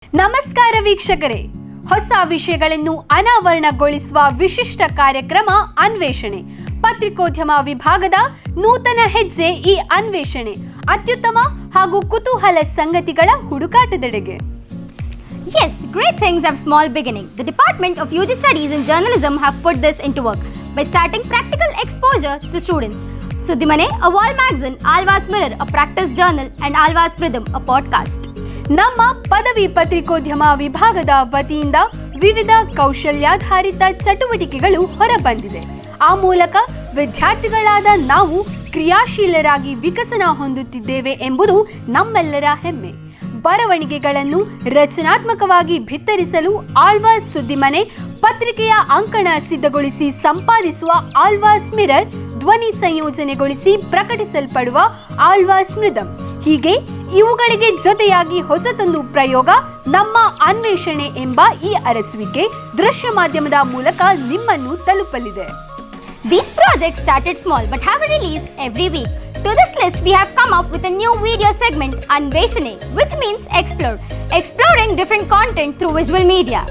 ನಮಸ್ಕಾರ ವೀಕ್ಷಕರೇ, ಹೊಸ ವಿಷಯಗಳನ್ನು ಅನಾವರಣಗೊಳಿಸುವ ವಿಶಿಷ್ಟ ಕಾರ್ಯಕ್ರಮ ಅನ್ವೇಷಣೆ. ಪತ್ರಿಕೋದ್ಯಮ ವಿಭಾಗದ ನೂತನ ಹೆಜ್ಜೆ ಈ ಅನ್ವೇಷಣೆ. ಅತ್ಯುತ್ತಮ ಹಾಗೂ ಕುತೂಹಲ ಸಂಗತಿಗಳ ಹುಡುಕಾಟದೆಡೆಗೆ. Yes, great things have small beginning. The Department of UG Studies in Journalism have put this into work by starting practical exposure to students. Suddhimane, a wall magazine, Alva's Mirror, a practice journal, and Alva's Rhythm, a podcast. ನಮ್ಮ ಪದವಿ ಪತ್ರಿಕೋದ್ಯಮ ವಿಭಾಗದ ವತಿಯಿಂದ ವಿವಿಧ ಕೌಶಲ್ಯಾಧಾರಿತ ಚಟುವಟಿಕೆಗಳು ಹೊರಬಂದಿದೆ. ಆ ಮೂಲಕ ವಿದ್ಯಾರ್ಥಿಗಳಾದ ನಾವು ಕ್ರಿಯಾಶೀಲರಾಗಿ ವಿಕಸನ ಹೊಂದುತ್ತಿದ್ದೇವೆ ಎಂಬುದು ನಮ್ಮೆಲ್ಲರ ಹೆಮ್ಮೆ. ಬರವಣಿಗೆಗಳನ್ನು ರಚನಾತ್ಮಕವಾಗಿ ಭಿತ್ತರಿಸಲು ಆಳ್ವಾಸ್ ಸುದ್ದಿಮನೆ ಪತ್ರಿಕೆಯ ಅಂಕಣ ಸಿದ್ಧಗೊಳಿಸಿ ಸಂಪಾದಿಸುವ ಆಳ್ವಾಸ್ ಮಿರರ್, ಧ್ವನಿ ಸಂಯೋಜನೆಗೊಳಿಸಿ ಪ್ರಕಟಿಸಲ್ಪಡುವ ಆಳ್ವಾಸ್ ರಿದಮ್, ಹೀಗೆ ಇವುಗಳಿಗೆ ಜೊತೆಯಾಗಿ ಹೊಸತೊಂದು ಪ್ರಯೋಗ ನಮ್ಮ ಅನ್ವೇಷಣೆ ಎಂಬ ಈ ಅರಸುವಿಕೆ ದೃಶ್ಯ ಮಾಧ್ಯಮದ ಮೂಲಕ ನಿಮ್ಮನ್ನು ತಲುಪಲಿದೆ. These projects started small but have a release every week. To this list, we have come up with a new video segment, Anveshane, which means explore, exploring different content through visual media.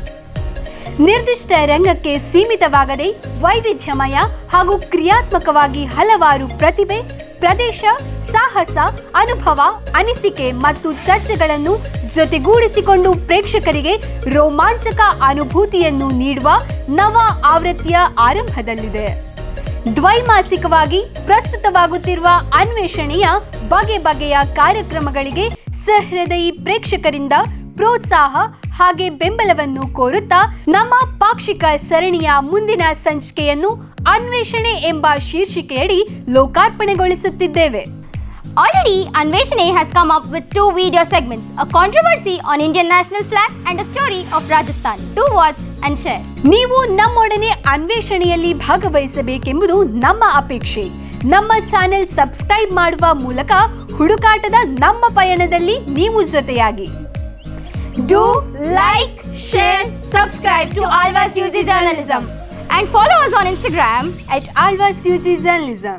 ನಿರ್ದಿಷ್ಟ ರಂಗಕ್ಕೆ ಸೀಮಿತವಾಗದೆ ವೈವಿಧ್ಯಮಯ ಹಾಗೂ ಕ್ರಿಯಾತ್ಮಕವಾಗಿ ಹಲವಾರು ಪ್ರತಿಭೆ, ಪ್ರದೇಶ, ಸಾಹಸ, ಅನುಭವ, ಅನಿಸಿಕೆ ಮತ್ತು ಚರ್ಚೆಗಳನ್ನು ಜೊತೆಗೂಡಿಸಿಕೊಂಡು ಪ್ರೇಕ್ಷಕರಿಗೆ ರೋಮಾಂಚಕ ಅನುಭೂತಿಯನ್ನು ನೀಡುವ ನವ ಆವೃತ್ತಿಯ ಆರಂಭದಲ್ಲಿದೆ. ದ್ವೈಮಾಸಿಕವಾಗಿ ಪ್ರಸ್ತುತವಾಗುತ್ತಿರುವ ಅನ್ವೇಷಣೆಯ ಬಗೆ ಬಗೆಯ ಕಾರ್ಯಕ್ರಮಗಳಿಗೆ ಸಹೃದಯಿ ಪ್ರೇಕ್ಷಕರಿಂದ ಪ್ರೋತ್ಸಾಹ ಹಾಗೆ ಬೆಂಬಲವನ್ನು ಕೋರುತ್ತಾ ನಮ್ಮ ಪಾಕ್ಷಿಕ ಸರಣಿಯ ಮುಂದಿನ ಸಂಚಿಕೆಯನ್ನು ಅನ್ವೇಷಣೆ ಎಂಬ ಶೀರ್ಷಿಕೆಯಡಿ ಲೋಕಾರ್ಪಣೆಗೊಳಿಸುತ್ತಿದ್ದೇವೆ. Already, Anveshane has come up with 2 video segments, a controversy on Indian national flag and a story of Rajasthan. Do watch and share. ನೀವು ನಮ್ಮೊಡನೆ ಅನ್ವೇಷಣೆಯಲ್ಲಿ ಭಾಗವಹಿಸಬೇಕೆಂಬುದು ನಮ್ಮ ಅಪೇಕ್ಷೆ. ನಮ್ಮ ಚಾನೆಲ್ ಸಬ್ಸ್ಕ್ರೈಬ್ ಮಾಡುವ ಮೂಲಕ ಹುಡುಕಾಟದ ನಮ್ಮ ಪಯಣದಲ್ಲಿ ನೀವು ಜೊತೆಯಾಗಿ. Do like, share, subscribe to Alva's UG Journalism and follow us on Instagram at Alva's UG Journalism.